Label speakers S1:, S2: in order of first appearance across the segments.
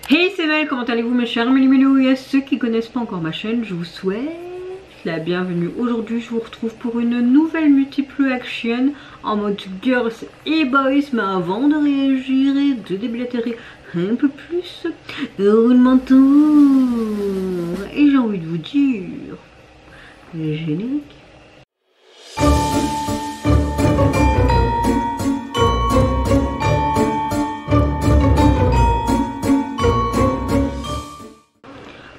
S1: Hey, c'est Mel, comment allez-vous mes chers MELI-MELO? Et à ceux qui connaissent pas encore ma chaîne, je vous souhaite la bienvenue. Aujourd'hui, je vous retrouve pour une nouvelle multiple action en mode girls et boys. Mais avant de réagir et de déblatérer un peu plus, roulement de tambour. Et j'ai envie de vous dire, générique.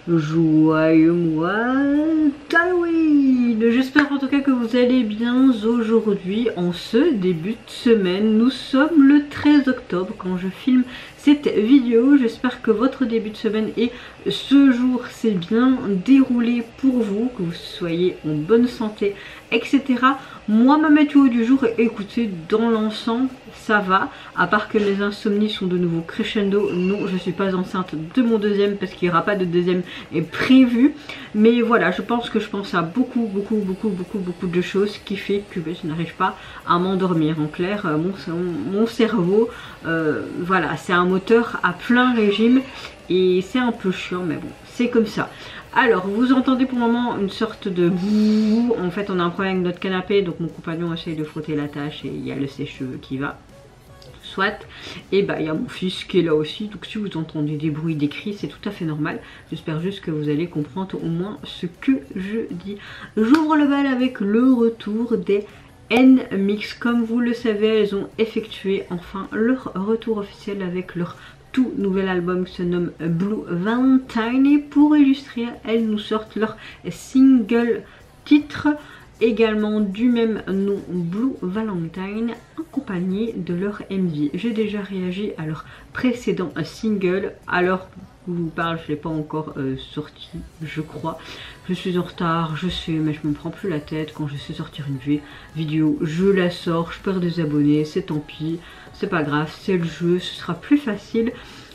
S1: Joyeux mois d'Halloween. J'espère en tout cas que vous allez bien aujourd'hui en ce début de semaine. Nous sommes le 13 octobre quand je filme cette vidéo. J'espère que votre début de semaine et ce jour s'est bien déroulé pour vous, que vous soyez en bonne santé, etc. Moi, ma météo du jour, écoutez, dans l'ensemble, ça va. À part que mes insomnies sont de nouveau crescendo. Non, je suis pas enceinte de mon deuxième parce qu'il n'y aura pas de deuxième prévu. Mais voilà, je pense à beaucoup de choses qui fait que je n'arrive pas à m'endormir. En clair, mon cerveau, voilà, c'est un moteur à plein régime et c'est un peu chiant, mais bon, c'est comme ça. Alors, vous entendez pour le moment une sorte de bouh. En fait, on a un problème avec notre canapé, donc mon compagnon essaye de frotter la tâche et il y a le sèche-cheveux qui va. Soit, et bah il y a mon fils qui est là aussi, donc si vous entendez des bruits, des cris, c'est tout à fait normal. J'espère juste que vous allez comprendre au moins ce que je dis. J'ouvre le bal avec le retour des NMIXX. Comme vous le savez, elles ont effectué enfin leur retour officiel avec leur tout nouvel album qui se nomme Blue Valentine. Et pour illustrer, elles nous sortent leur single titre, également du même nom, Blue Valentine, accompagné de leur MV. J'ai déjà réagi à leur précédent single. Alors je vous parle, je ne l'ai pas encore sorti, je crois. Je suis en retard, je sais, mais je me prends plus la tête. Quand je sais sortir une vidéo, je la sors, je perds des abonnés, c'est tant pis, c'est pas grave, c'est le jeu, ce sera plus facile.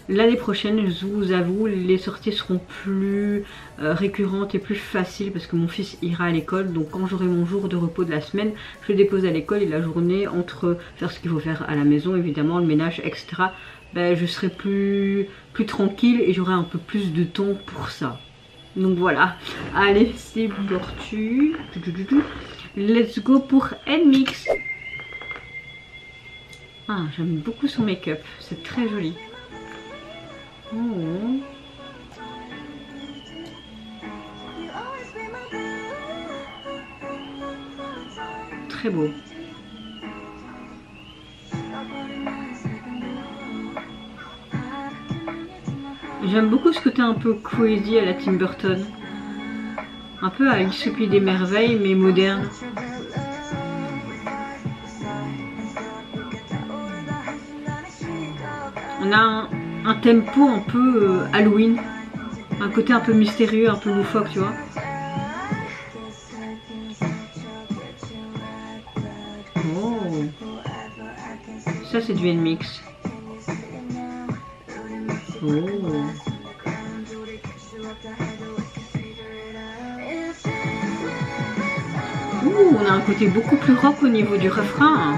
S1: L'année prochaine, je vous avoue, les sorties seront plus récurrentes et plus faciles parce que mon fils ira à l'école. Donc quand j'aurai mon jour de repos de la semaine, je le dépose à l'école et la journée, entre faire ce qu'il faut faire à la maison, évidemment, le ménage, etc., ben, je serai plus tranquille et j'aurai un peu plus de temps pour ça. Donc voilà, allez, c'est parti. Let's go pour NMIXX. Ah, j'aime beaucoup son make-up, c'est très joli. Oh. Très beau. J'aime beaucoup ce côté un peu crazy à la Tim Burton. Un peu à 𝖈𝖗𝖆𝖙𝖆𝖙𝖍 mais moderne. On a un tempo un peu Halloween, un côté un peu mystérieux, un peu loufoque, tu vois. Oh, ça c'est du NMIXX. Oh. Ouh, on a un côté beaucoup plus rock au niveau du refrain.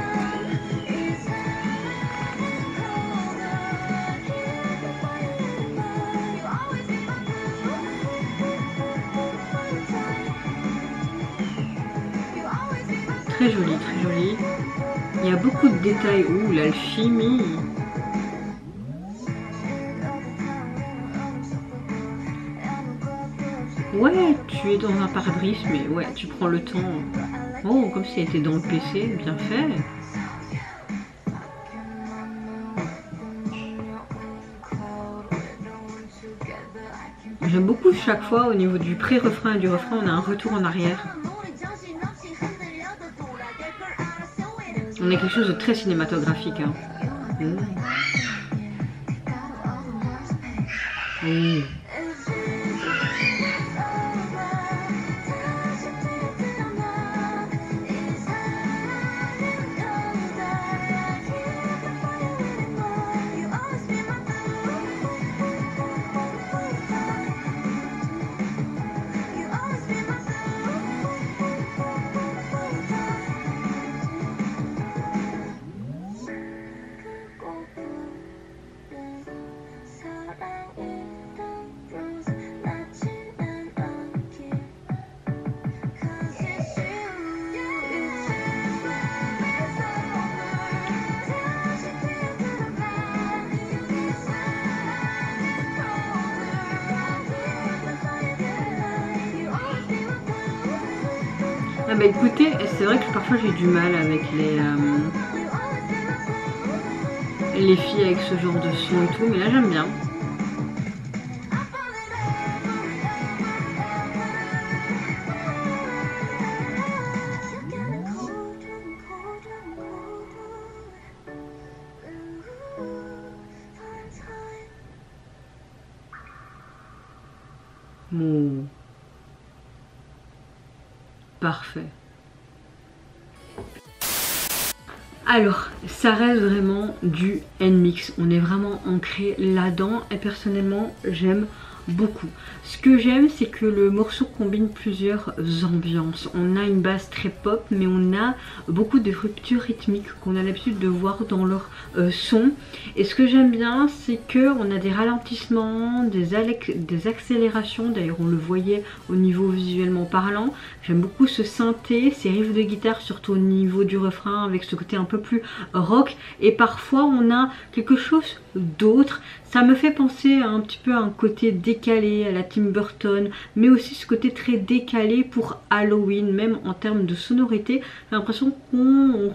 S1: Très joli, très joli. Il y a beaucoup de détails. Ouh, l'alchimie. Ouais, tu es dans un pare-brise, mais ouais, tu prends le temps. Oh, comme si elle était dans le PC, bien fait. J'aime beaucoup chaque fois au niveau du pré-refrain et du refrain, on a un retour en arrière. On a quelque chose de très cinématographique. Hein. Ah bah écoutez, c'est vrai que parfois j'ai du mal avec les filles avec ce genre de son et tout, mais là j'aime bien. Bon. Parfait. Alors, ça reste vraiment du NMIXX. On est vraiment ancré là-dedans et personnellement, j'aime beaucoup. Ce que j'aime, c'est que le morceau combine plusieurs ambiances. On a une base très pop, mais on a beaucoup de ruptures rythmiques qu'on a l'habitude de voir dans leur son. Et ce que j'aime bien, c'est que on a des ralentissements, des accélérations. D'ailleurs, on le voyait au niveau visuellement parlant. J'aime beaucoup ce synthé, ces riffs de guitare, surtout au niveau du refrain, avec ce côté un peu plus rock. Et parfois, on a quelque chose d'autre. Ça me fait penser un petit peu à un côté décalé, à la Tim Burton, mais aussi ce côté très décalé pour Halloween, même en termes de sonorité. J'ai l'impression qu'on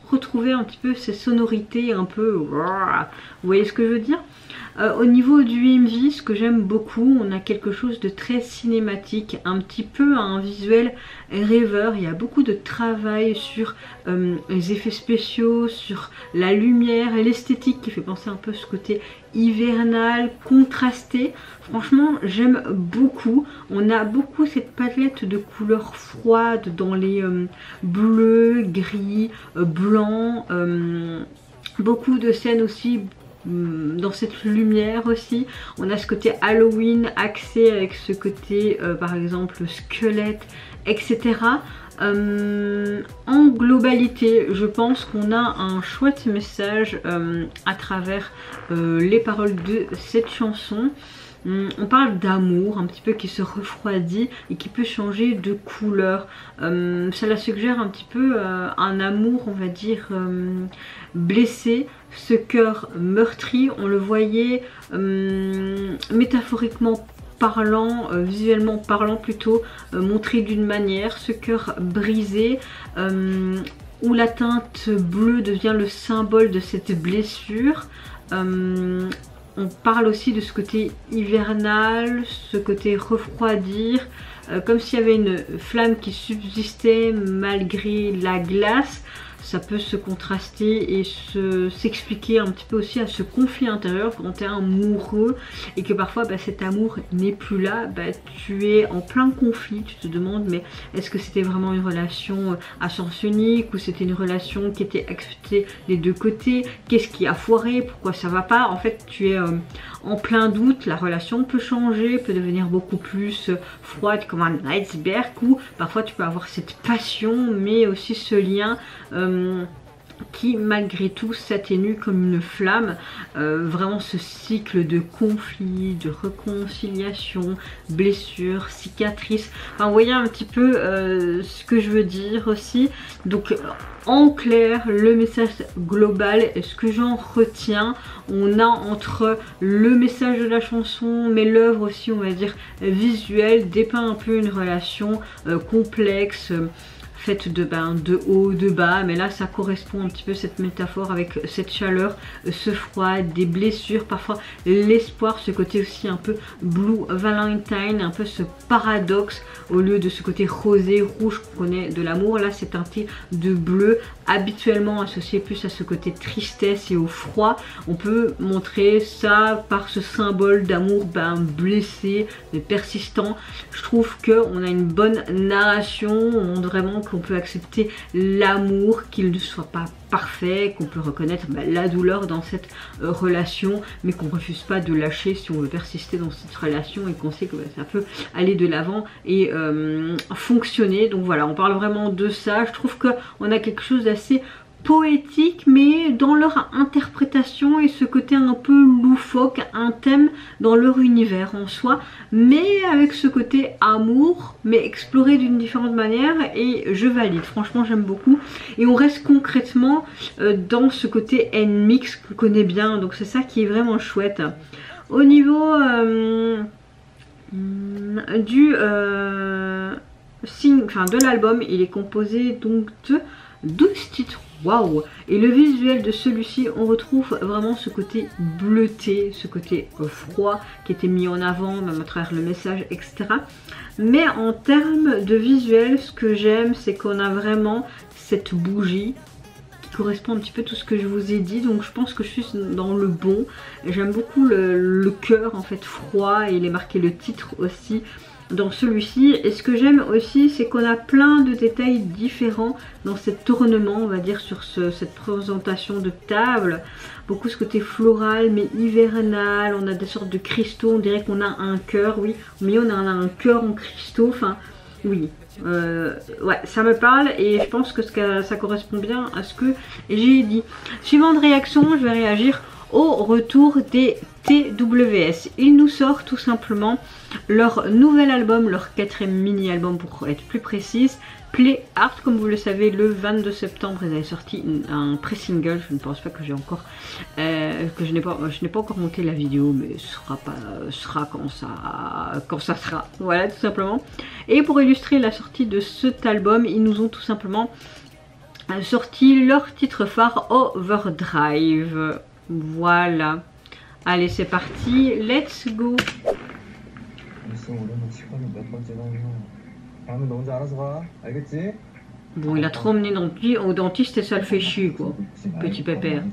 S1: retrouvait un petit peu ces sonorités un peu... Vous voyez ce que je veux dire ? Au niveau du MV, ce que j'aime beaucoup, on a quelque chose de très cinématique, un petit peu un visuel rêveur. Il y a beaucoup de travail sur les effets spéciaux, sur la lumière, l'esthétique qui fait penser un peu à ce côté hivernal, contrasté. Franchement, j'aime beaucoup. On a beaucoup cette palette de couleurs froides dans les bleus, gris, blancs. Beaucoup de scènes aussi dans cette lumière aussi. On a ce côté Halloween axé avec ce côté par exemple squelette, etc. En globalité, je pense qu'on a un chouette message à travers les paroles de cette chanson. On parle d'amour un petit peu qui se refroidit et qui peut changer de couleur. Ça la suggère un petit peu un amour, on va dire, blessé, ce cœur meurtri. On le voyait métaphoriquement parlant, visuellement parlant plutôt, montré d'une manière, ce cœur brisé, où la teinte bleue devient le symbole de cette blessure. On parle aussi de ce côté hivernal, ce côté refroidir, comme s'il y avait une flamme qui subsistait malgré la glace. Ça peut se contraster et s'expliquer un petit peu aussi à ce conflit intérieur quand tu es amoureux et que parfois cet amour n'est plus là, tu es en plein conflit, tu te demandes mais est-ce que c'était vraiment une relation à sens unique ou c'était une relation qui était acceptée des deux côtés, qu'est-ce qui a foiré, pourquoi ça va pas. En fait tu es en plein doute, la relation peut changer, peut devenir beaucoup plus froide comme un iceberg, ou parfois tu peux avoir cette passion mais aussi ce lien qui malgré tout s'atténue comme une flamme. Vraiment ce cycle de conflit, de réconciliation, blessures, cicatrices. Enfin vous voyez un petit peu ce que je veux dire aussi. Donc en clair, le message global, ce que j'en retiens, on a entre le message de la chanson mais l'œuvre aussi on va dire visuelle, dépeint un peu une relation complexe, faite de haut, de bas, mais là ça correspond un petit peu cette métaphore avec cette chaleur, ce froid, des blessures, parfois l'espoir, ce côté aussi un peu blue Valentine, un peu ce paradoxe, au lieu de ce côté rosé, rouge qu'on connaît de l'amour, là c'est teinté de bleu, habituellement associé plus à ce côté tristesse et au froid. On peut montrer ça par ce symbole d'amour blessé, mais persistant. Je trouve qu'on a une bonne narration, on montre vraiment qu'on peut accepter l'amour, qu'il ne soit pas parfait, qu'on peut reconnaître la douleur dans cette relation, mais qu'on ne refuse pas de lâcher si on veut persister dans cette relation et qu'on sait que ça peut aller de l'avant et fonctionner. Donc voilà, on parle vraiment de ça. Je trouve qu'on a quelque chose d'assez poétique mais dans leur interprétation et ce côté un peu loufoque, un thème dans leur univers en soi, mais avec ce côté amour mais exploré d'une différente manière, et je valide, franchement j'aime beaucoup. Et on reste concrètement dans ce côté NMIXX qu'on connaît bien, donc c'est ça qui est vraiment chouette. Au niveau de l'album. Il est composé donc de 12 titres. Waouh! Et le visuel de celui-ci, on retrouve vraiment ce côté bleuté, ce côté froid qui était mis en avant, même à travers le message, etc. Mais en termes de visuel, ce que j'aime, c'est qu'on a vraiment cette bougie qui correspond un petit peu à tout ce que je vous ai dit. Donc je pense que je suis dans le bon. J'aime beaucoup le cœur en fait froid, et il est marqué le titre aussi dans celui-ci. Et ce que j'aime aussi, c'est qu'on a plein de détails différents dans cet ornement, on va dire, sur cette présentation de table. Beaucoup ce côté floral mais hivernal. On a des sortes de cristaux, on dirait qu'on a un cœur, oui, mais on a un cœur en cristaux, enfin oui. Ouais, ça me parle, et je pense que ça correspond bien à ce que j'ai dit. Suivante réaction, je vais réagir au retour des TWS. Ils nous sortent tout simplement leur nouvel album, leur 4e mini-album pour être plus précise, Play Art. Comme vous le savez, le 22 septembre, ils avaient sorti un pré-single. Je ne pense pas que j'ai encore, je n'ai pas encore monté la vidéo, mais ce sera quand ça sera. Voilà, tout simplement. Et pour illustrer la sortie de cet album, ils nous ont tout simplement sorti leur titre phare, Overdrive. Voilà. Allez, c'est parti. Let's go. Bon, il a trop emmené au dentiste et ça le fait chier, quoi. Petit pépère.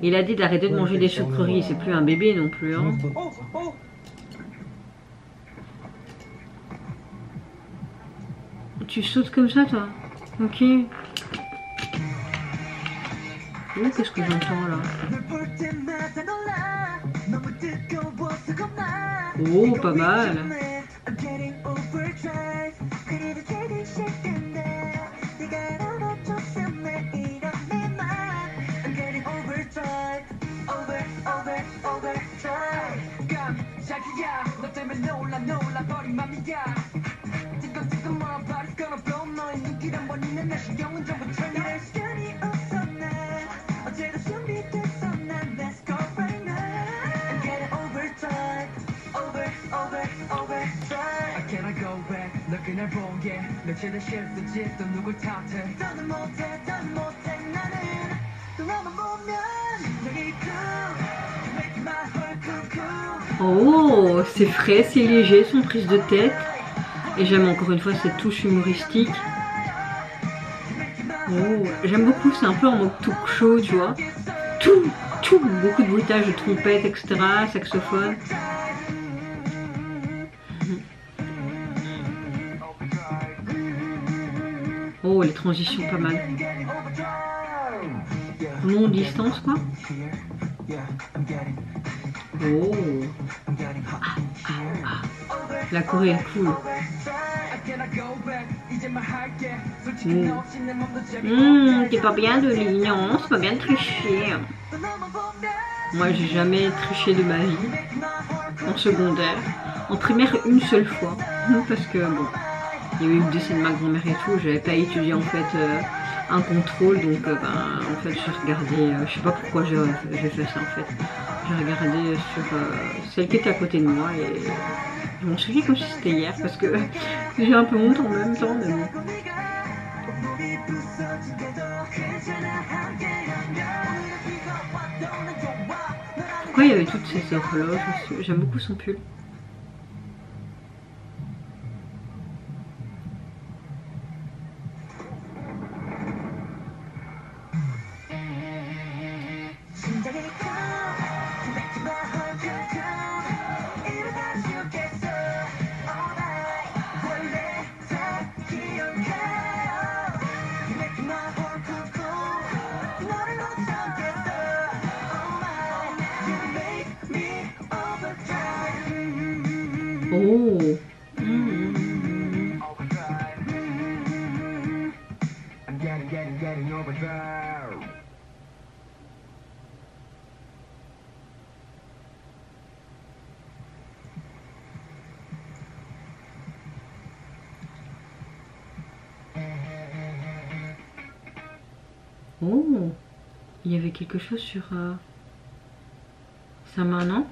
S1: Il a dit d'arrêter de manger des sucreries. C'est plus un bébé non plus, hein. Tu sautes comme ça, toi? Ok. Oh, qu'est-ce que j'entends là? Oh, pas mal. Oh, c'est frais, c'est léger, son prise de tête. Et j'aime encore une fois cette touche humoristique. Oh, j'aime beaucoup, c'est un peu en mode talk show, tu vois. Beaucoup de bruitage de trompette, etc., saxophone. Oh, les transitions pas mal. Long distance, quoi. Oh. La Corée est cool. T'es pas bien de l'ignon, c'est pas bien de tricher. Moi j'ai jamais triché de ma vie. En secondaire. En primaire une seule fois. Parce que bon, il y a eu le décès de ma grand-mère et tout. J'avais pas étudié en fait un contrôle. Donc en fait j'ai regardé, je sais pas pourquoi j'ai fait ça en fait. J'ai regardé sur celle qui était à côté de moi et je m'en souviens comme si c'était hier parce que j'ai un peu honte en même temps, mais bon. Pourquoi il y avait toutes ces horloges? J'aime beaucoup son pull. Oh. Oh, il y avait quelque chose sur sa main, non?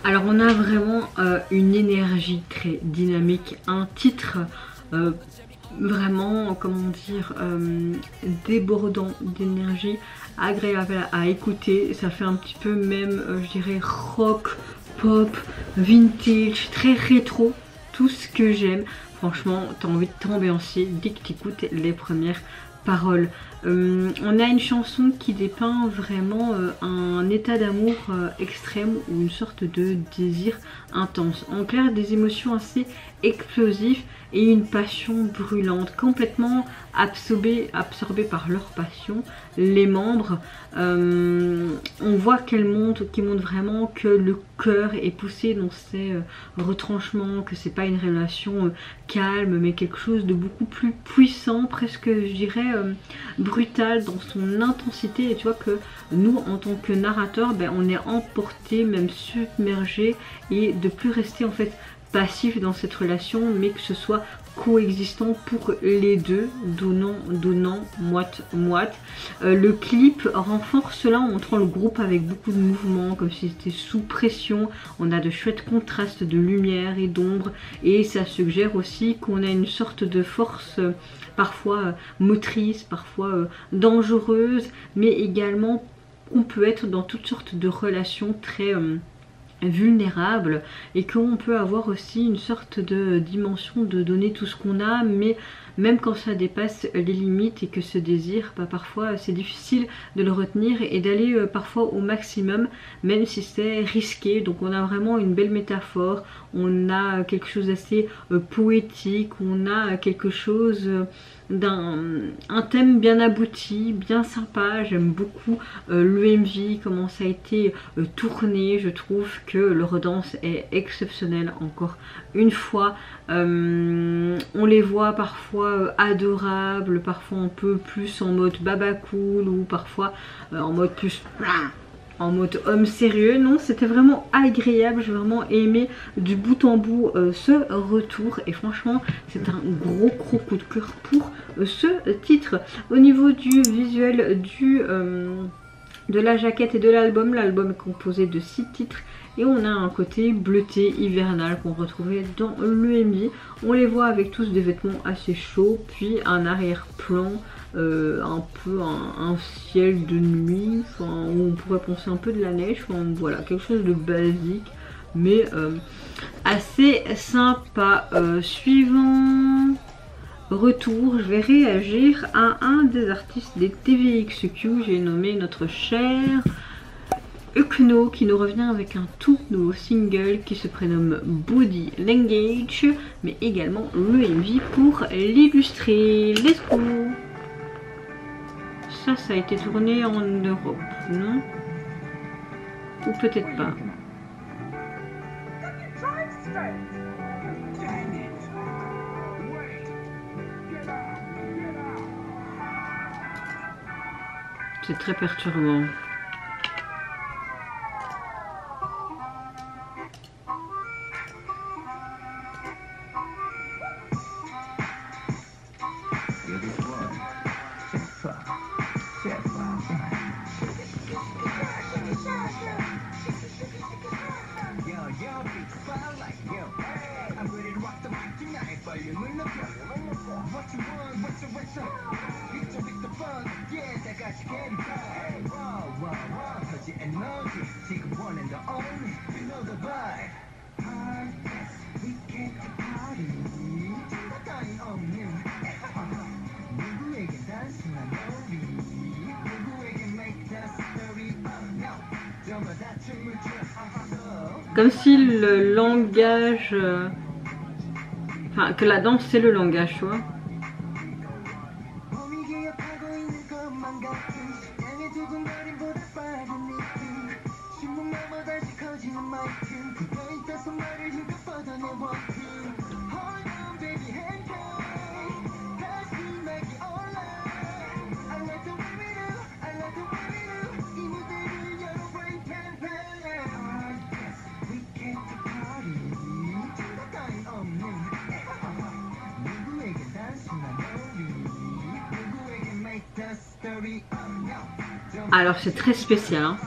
S1: Alors on a vraiment une énergie très dynamique, un titre vraiment, comment dire, débordant d'énergie, agréable à écouter. Ça fait un petit peu même, je dirais, rock, pop, vintage, très rétro, tout ce que j'aime. Franchement, t'as envie de t'ambiancer dès que t'écoutes les premières paroles. On a une chanson qui dépeint vraiment un état d'amour extrême ou une sorte de désir intense. En clair, des émotions assez explosives et une passion brûlante, complètement absorbée par leur passion. Les membres, on voit qu'ils montrent vraiment que le cœur est poussé dans ses retranchements, que c'est pas une relation calme mais quelque chose de beaucoup plus puissant, presque je dirais brutal dans son intensité. Et tu vois que nous en tant que narrateur, ben, on est emporté, même submergé, et de plus rester en fait passif dans cette relation, mais que ce soit coexistant pour les deux, donnant, moite. Le clip renforce cela en montrant le groupe avec beaucoup de mouvements, comme si c'était sous pression. On a de chouettes contrastes de lumière et d'ombre, et ça suggère aussi qu'on a une sorte de force parfois motrice, parfois dangereuse, mais également on peut être dans toutes sortes de relations très vulnérable, et qu'on peut avoir aussi une sorte de dimension de donner tout ce qu'on a, mais même quand ça dépasse les limites et que ce désir, bah, parfois c'est difficile de le retenir et d'aller parfois au maximum, même si c'est risqué. Donc on a vraiment une belle métaphore, on a quelque chose d'assez poétique, on a quelque chose un thème bien abouti, bien sympa. J'aime beaucoup l'EMV, comment ça a été tourné. Je trouve que le redance est exceptionnel encore une fois. On les voit parfois adorables, parfois un peu plus en mode baba cool, ou parfois en mode plus en mode homme sérieux. Non, c'était vraiment agréable, j'ai vraiment aimé du bout en bout ce retour, et franchement c'est un gros coup de cœur pour ce titre. Au niveau du visuel de la jaquette et de l'album est composé de 6 titres, et on a un côté bleuté hivernal qu'on retrouvait dans l'EMI. On les voit avec tous des vêtements assez chauds, puis un arrière-plan un peu un ciel de nuit, enfin, où on pourrait penser un peu de la neige, enfin, voilà, quelque chose de basique mais assez sympa. Suivant retour, je vais réagir à un des artistes des TWS, j'ai nommé notre cher 𝖋.𝖆, qui nous revient avec un tout nouveau single qui se prénomme Body Language, mais également le MV pour l'illustrer. Let's go. Ça a été tourné en Europe, non? Ou peut-être pas. C'est très perturbant. Comme si le langage, enfin que la danse c'est le langage, tu vois. Alors c'est très spécial, hein.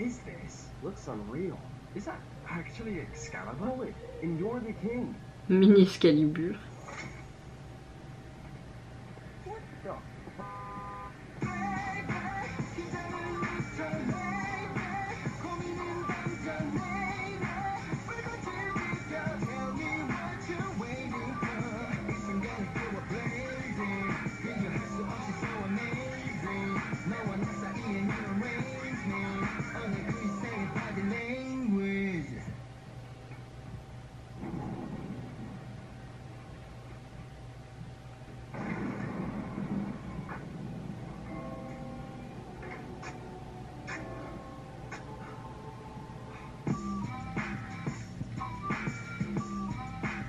S2: is this? Looks unreal. Is that actually Excalibur? And you're the king.
S1: Mini Excalibur.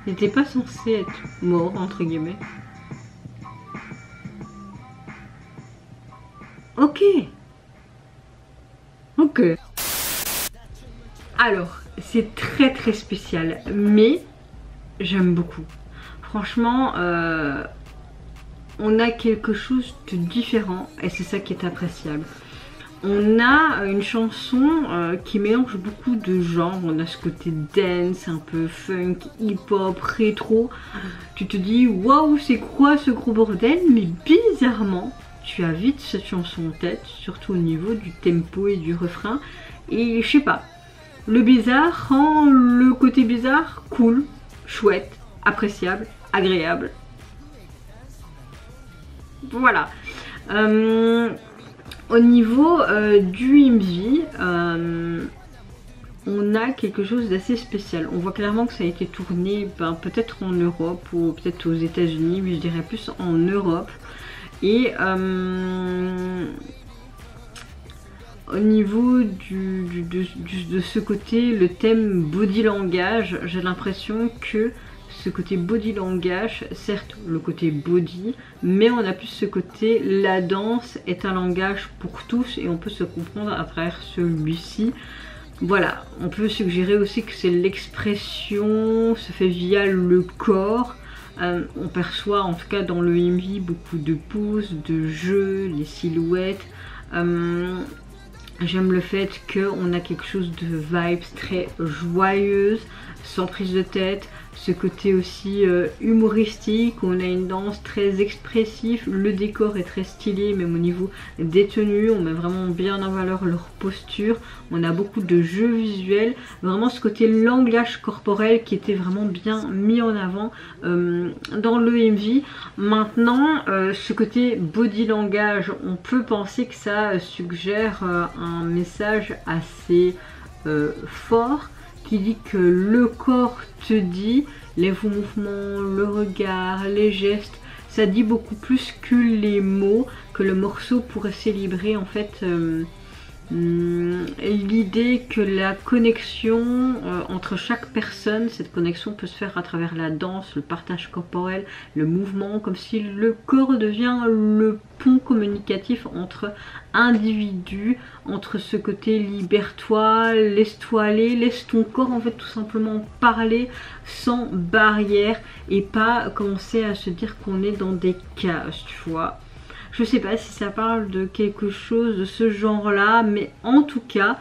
S1: Il n'était pas censé être mort, entre guillemets. Ok. Ok. Alors, c'est très très spécial, mais j'aime beaucoup. Franchement, on a quelque chose de différent et c'est ça qui est appréciable. On a une chanson qui mélange beaucoup de genres. On a ce côté dance, un peu funk, hip-hop, rétro. Tu te dis waouh, c'est quoi ce gros bordel? Mais bizarrement, tu as vite cette chanson en tête, surtout au niveau du tempo et du refrain. Et je sais pas, le bizarre rend le côté bizarre cool, chouette, appréciable, agréable. Voilà. Au niveau du 𝖈𝖆𝖗𝖊𝖉, on a quelque chose d'assez spécial. On voit clairement que ça a été tourné peut-être en Europe ou peut-être aux États-Unis, mais je dirais plus en Europe. Et au niveau de ce côté, le thème body langage, j'ai l'impression que ce côté body langage, certes le côté body, mais on a plus ce côté la danse est un langage pour tous et on peut se comprendre à travers celui-ci. Voilà, on peut suggérer aussi que c'est l'expression se fait via le corps. On perçoit en tout cas dans le 𝖈𝖆𝖆 beaucoup de poses, de jeux, les silhouettes. J'aime le fait qu'on a quelque chose de vibes très joyeuse, sans prise de tête. Ce côté aussi humoristique, on a une danse très expressive, le décor est très stylé, même au niveau des tenues, on met vraiment bien en valeur leur posture, on a beaucoup de jeux visuels, vraiment ce côté langage corporel qui était vraiment bien mis en avant dans le 𝖈𝖆𝖆. Maintenant, ce côté body langage, on peut penser que ça suggère un message assez fort, qui dit que le corps te dit, les mouvements, le regard, les gestes, ça dit beaucoup plus que les mots, que le morceau pourrait célébrer en fait l'idée que la connexion entre chaque personne, cette connexion peut se faire à travers la danse, le partage corporel, le mouvement, comme si le corps devient le pont communicatif entre individus, entre ce côté libère-toi, laisse-toi aller, laisse ton corps en fait tout simplement parler sans barrière et pas commencer à se dire qu'on est dans des cases, tu vois. Je sais pas si ça parle de quelque chose de ce genre là, mais en tout cas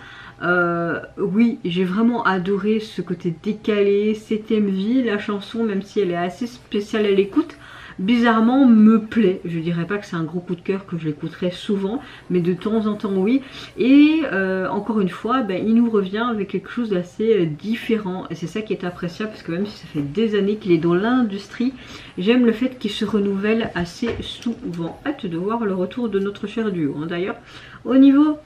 S1: oui, j'ai vraiment adoré ce côté décalé, cette 𝖈𝖆𝖆, la chanson même si elle est assez spéciale à l'écoute, bizarrement me plaît. Je dirais pas que c'est un gros coup de cœur, que je l'écouterai souvent, mais de temps en temps oui. Et encore une fois, il nous revient avec quelque chose d'assez différent. Et c'est ça qui est appréciable, parce que même si ça fait des années qu'il est dans l'industrie, j'aime le fait qu'il se renouvelle assez souvent. Hâte de voir le retour de notre cher duo. D'ailleurs, au niveau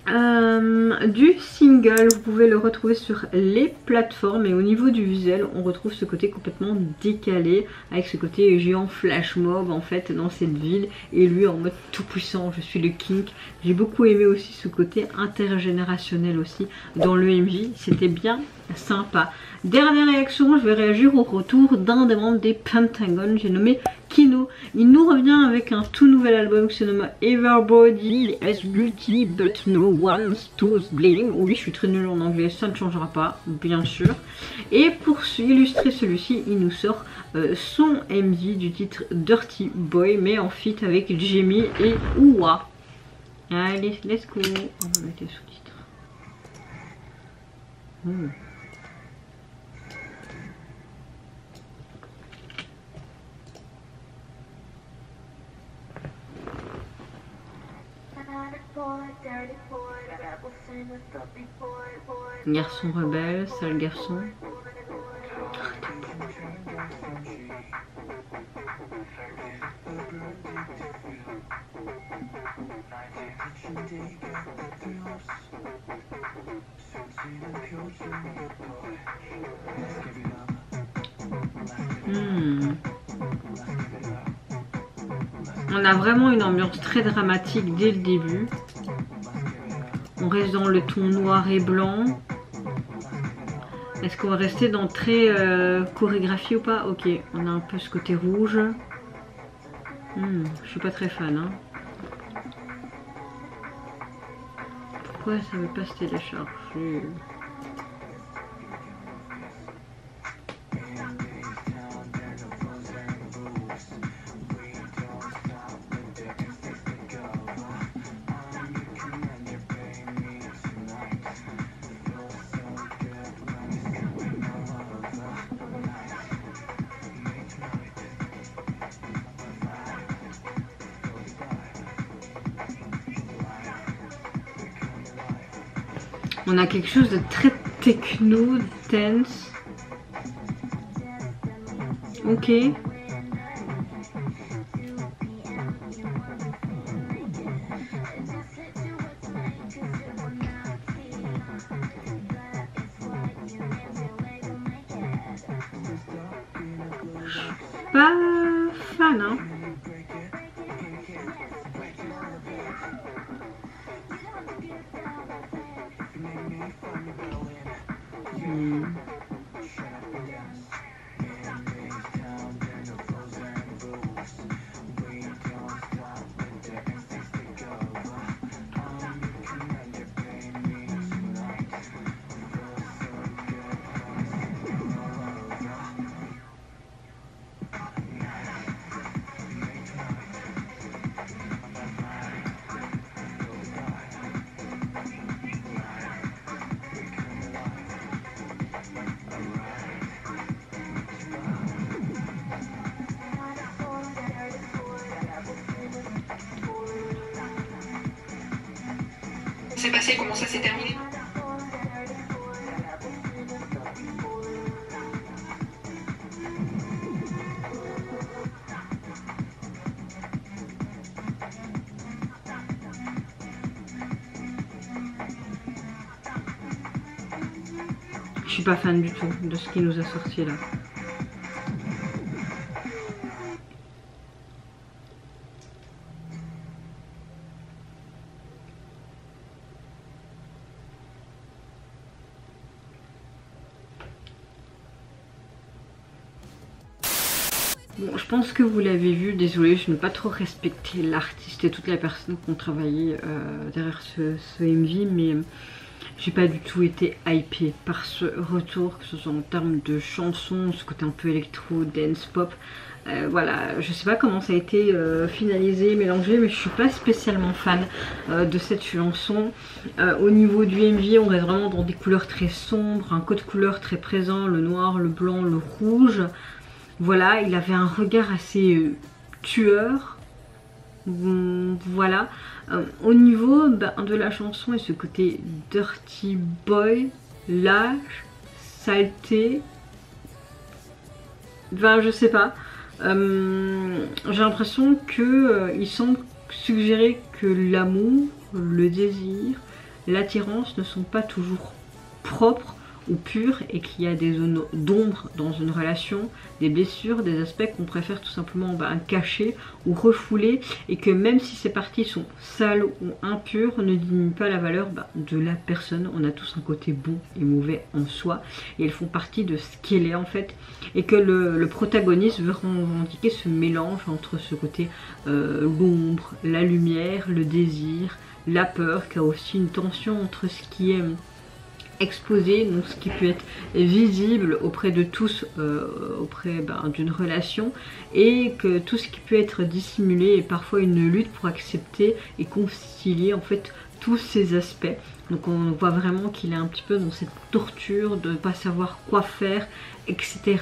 S1: du single, vous pouvez le retrouver sur les plateformes, et au niveau du visuel on retrouve ce côté complètement décalé avec ce côté géant flash mob en fait dans cette ville, et lui en mode tout puissant, je suis le king. J'ai beaucoup aimé aussi ce côté intergénérationnel aussi dans le 𝖈𝖆𝖆, c'était bien sympa. Dernière réaction, je vais réagir au retour d'un des membres des Pentagon, j'ai nommé KINO. Il nous revient avec un tout nouvel album qui se nomme 𝖆𝖊𝖚𝖆𝖐. Oui, je suis très nulle en anglais, ça ne changera pas, bien sûr. Et pour illustrer celui-ci, il nous sort son 𝖈𝖆𝖆 du titre Dirty Boy, mais en feat avec Jamie et Ouah. Allez, let's go. On va mettre les sous-titres. Garçon rebelle, sale garçon. On a vraiment une ambiance très dramatique dès le début. On reste dans le ton noir et blanc. Est-ce qu'on va rester dans très chorégraphie ou pas? Ok, on a un peu ce côté rouge. Je suis pas très fan. Hein. Pourquoi ça veut pas se télécharger? On a quelque chose de très techno, tense. Ok. Pas fan, hein.
S3: s'est passé, comment ça s'est terminé?
S1: Je suis pas fan du tout de ce qui nous a sorti là. Bon, je pense que vous l'avez vu, désolée, je n'ai pas trop respecté l'artiste et toutes les personnes qui ont travaillé derrière ce MV, mais j'ai pas du tout été hypée par ce retour, que ce soit en termes de chansons, ce côté un peu électro, dance, pop. Voilà, je sais pas comment ça a été finalisé, mélangé, mais je suis pas spécialement fan de cette chanson. Au niveau du MV, on reste vraiment dans des couleurs très sombres, un code couleur très présent, le noir, le blanc, le rouge. Voilà, il avait un regard assez tueur. Voilà. Au niveau de la chanson et ce côté dirty boy, lâche, saleté, enfin je sais pas. J'ai l'impression qu'il semble suggérer que l'amour, le désir, l'attirance ne sont pas toujours propres ou pur, et qu'il y a des zones d'ombre dans une relation, des blessures, des aspects qu'on préfère tout simplement cacher ou refouler, et que même si ces parties sont sales ou impures, ne diminuent pas la valeur de la personne. On a tous un côté bon et mauvais en soi, et elles font partie de ce qu'elle est en fait, et que le protagoniste veut revendiquer ce mélange entre ce côté l'ombre, la lumière, le désir, la peur, qui a aussi une tension entre ce qui est exposé, donc ce qui peut être visible auprès de tous, auprès d'une relation, et que tout ce qui peut être dissimulé est parfois une lutte pour accepter et concilier en fait tous ces aspects. Donc on voit vraiment qu'il est un petit peu dans cette torture de ne pas savoir quoi faire, etc.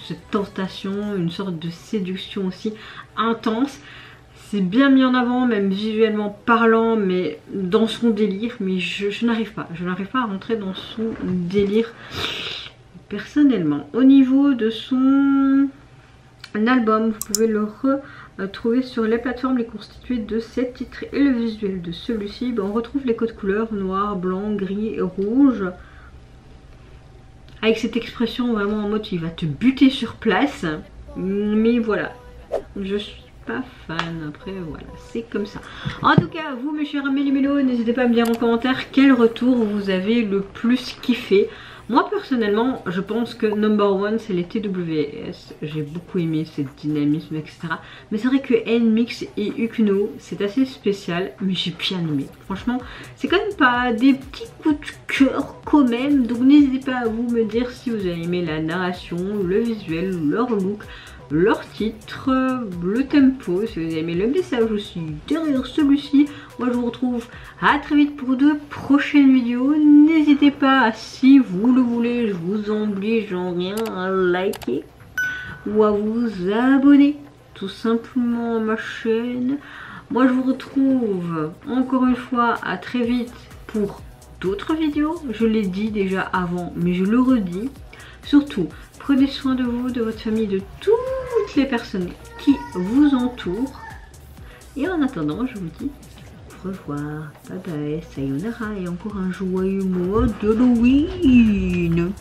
S1: Cette tentation, une sorte de séduction aussi intense. C'est bien mis en avant, même visuellement parlant, mais dans son délire. Mais je n'arrive pas. Je n'arrive pas à rentrer dans son délire personnellement. Au niveau de son album, vous pouvez le retrouver sur les plateformes. Il est constitué de 7 titres et le visuel de celui-ci. On retrouve les codes couleurs noir, blanc, gris et rouge. Avec cette expression vraiment en mode il va te buter sur place. Mais voilà, je suis pas fan, après voilà, c'est comme ça. En tout cas, vous mes chers MELI-MELO, n'hésitez pas à me dire en commentaire quel retour vous avez le plus kiffé. Moi personnellement, je pense que #1 c'est les TWS. J'ai beaucoup aimé cette dynamisme, etc. Mais c'est vrai que NMIXX et KINO, c'est assez spécial, mais j'ai bien aimé. Franchement, c'est quand même pas des petits coups de cœur quand même. Donc n'hésitez pas à vous me dire si vous avez aimé la narration, le visuel, leur look, leur titre, le tempo, si vous avez aimé le message aussi derrière celui-ci. Moi je vous retrouve à très vite pour de prochaines vidéos. N'hésitez pas, si vous le voulez, je vous oblige en rien à liker ou à vous abonner tout simplement à ma chaîne. Moi je vous retrouve encore une fois à très vite pour d'autres vidéos. Je l'ai dit déjà avant, mais je le redis. Surtout, prenez soin de vous, de votre famille, de toutes les personnes qui vous entourent. Et en attendant, je vous dis au revoir, bye bye, sayonara et encore un joyeux mois d'Halloween.